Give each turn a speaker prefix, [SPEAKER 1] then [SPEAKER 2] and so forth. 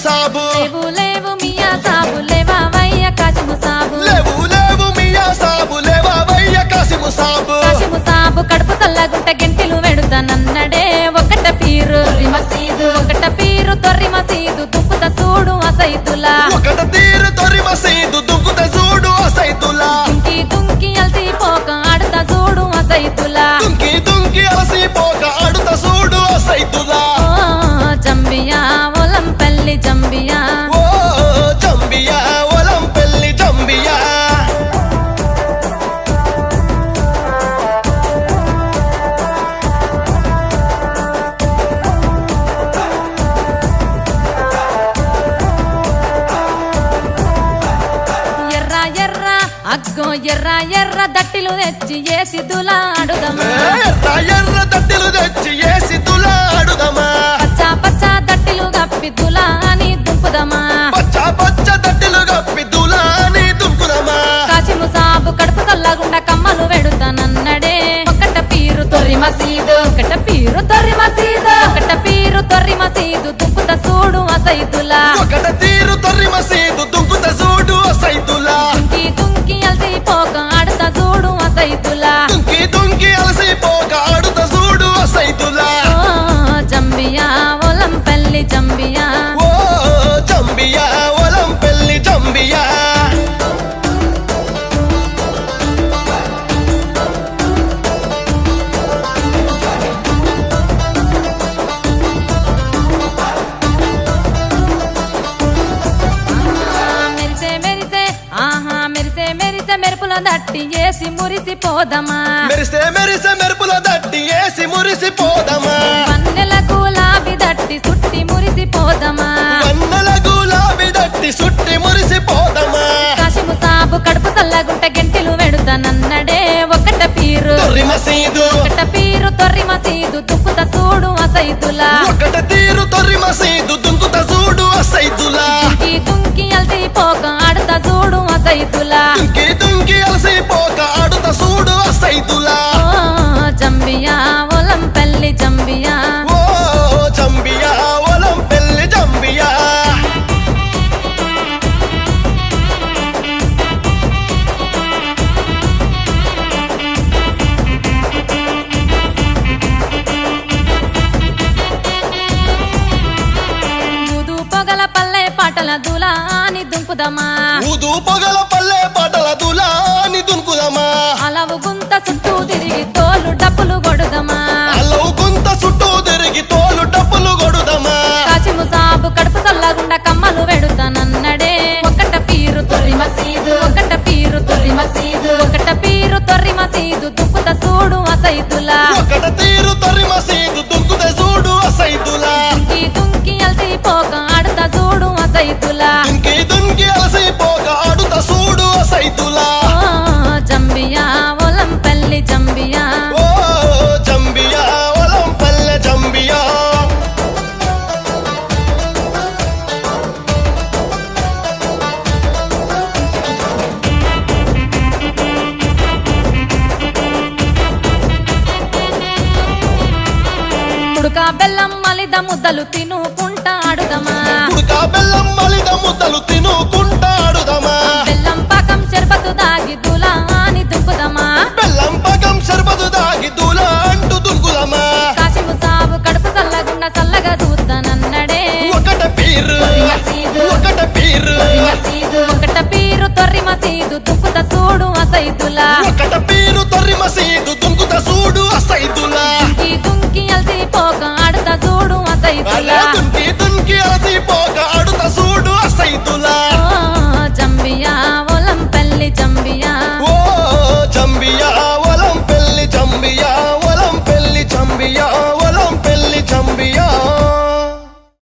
[SPEAKER 1] సాబు
[SPEAKER 2] లేవు లేవు మియా సాబు లేవావయ్య కాసిము సాబు
[SPEAKER 1] లేవు లేవు మియా సాబు లేవావయ్య కాసిము సాబు
[SPEAKER 2] కాసిము సాబు కడుపు చల్లగుంట గెంటిలు వెడుతానన్నడే ఒకట పీరు మసీదు ఒకట పీరు తొర్రి మసీదు దుక్కుత చూడు అసైతులా
[SPEAKER 1] ఒకట తీరు తొర్రి మసీదు దుక్కుత చూడు అసైతులా
[SPEAKER 2] దుంకి దుంకి అలసిపోక ఆడుతా చూడు అసైతులా
[SPEAKER 1] దుంకి దుంకి అలసిపోక ఆడుత చూడు అసైతులా
[SPEAKER 2] జంబియా ఒలంపల్లి జంబియా
[SPEAKER 1] ఓ జంబియా ఒలంపల్లి జంబియా
[SPEAKER 2] ఎర్ర ఎర్ర అగ్గో ఎర్ర ఎర్ర దట్టిలు తెచ్చి ఏసి దులాడుదమా
[SPEAKER 1] ఎర్ర ఎర్ర దట్టిలు తెచ్చి ఏసి దులాడుదమా
[SPEAKER 2] పచ్చ పచ్చ దట్టిలు గప్పి దులా అని దుంపుదమా
[SPEAKER 1] పచ్చ పచ్చ దట్టిలు గప్పి దులాని దుంకుదమా
[SPEAKER 2] కాసిము సాబు కడుపు చల్లగుండ కమ్మలు వెడుతానన్నడే ఒకట పీరు తొర్రి మసీదు ఒకట పీరు తొర్రి మసీదు ఒకట పీరు తొర్రి మసీదు దుంపుత చూడు అసైతులా
[SPEAKER 1] ఒకట తీరు తొర్రి మసీదు దుంకుత చూడు అసైతులా
[SPEAKER 2] దుంకి దుంకి అలసిపోక ఆడుతా చూడు అసైతులా
[SPEAKER 1] దుంకి దుంకి అలసిపోక ఆడుత చూడు అసైతులా
[SPEAKER 2] జంబియా ఒలంపల్లి జంబియా
[SPEAKER 1] ఓ జంబియా ఒలంపల్లి జంబియా
[SPEAKER 2] మెరిసే మెరిసే ఆహా మెరిసే మెరిసే మెరుపుల దట్టి ఏసి మురిసిపోదమా
[SPEAKER 1] మెరిసే మెరిసే మెరుపుల దట్టి ఏసి మురిసిపోదమా
[SPEAKER 2] వన్నెల గులాబీ దట్టి సుట్టి మురిసిపోదమా
[SPEAKER 1] వన్నెల గులాబీ దట్టి సుట్టి మురిసిపోదమా
[SPEAKER 2] కాసిము సాబు కడుపు చల్లగుంట గెంటిలు వెడుతానన్నడే ఒకట పీరు
[SPEAKER 1] తొర్రి మసీదు
[SPEAKER 2] ఒకట పీరు తొర్రి మసీదు దుక్కుత చూడు అసైతులా
[SPEAKER 1] ఒకట తీరు తొర్రి మసీదు దుంకుత చూడు అసైతులా
[SPEAKER 2] దుంకి దుంకి అలసిపోక ఆడుతా చూడు అసైతులా
[SPEAKER 1] దుంకి దుంకి అలసిపోక ఆడుత చూడు అసైతులా
[SPEAKER 2] జంబియా ఒలంపల్లి జంబియా
[SPEAKER 1] ఓ జంబియా ఒలంపల్లి జంబియా
[SPEAKER 2] ఊదు పొగల పల్లె పాటల దులా అని దుంకుదమా
[SPEAKER 1] ఊదు పొగల పల్లె పాటల దులాని దుంకుదమా
[SPEAKER 2] అలవు గుంత చుట్టూ తిరిగి తోలు డప్పులు కొడుదమా
[SPEAKER 1] అల్లవు గుంత చుట్టూ తిరిగి తోలు డప్పులు కొడుదమా
[SPEAKER 2] కాసిము సాబు కడుపు చల్లగుండ కమ్మలు వెడుతానన్నడే ఒకట పీరు తొర్రి మసీదు ఒకట పీరు తొర్రి మసీదు ఒకట పీరు తొర్రి మసీదు దుక్కుత చూడు అసైతులా
[SPEAKER 1] ఒకట తీరు తొర్రి మసీదు దుంకుత చూడు అసైతులా
[SPEAKER 2] దుంకి దుంకి అలసిపోక ఆడుతా చూడు అసైతులా
[SPEAKER 1] దుంకి దుంకి అలసిపోక ఆడుత చూడు అసైతులా
[SPEAKER 2] జంబియా ఒలంపల్లి జంబియా
[SPEAKER 1] ఓ జంబియా ఒలంపల్లె జంబియా
[SPEAKER 2] ఉడక బెల్లం మలిద ముద్దలు తినుకుంటా ఆడుదమా
[SPEAKER 1] ఉడక బెల్లం మలిద ముద్దలు తినుకు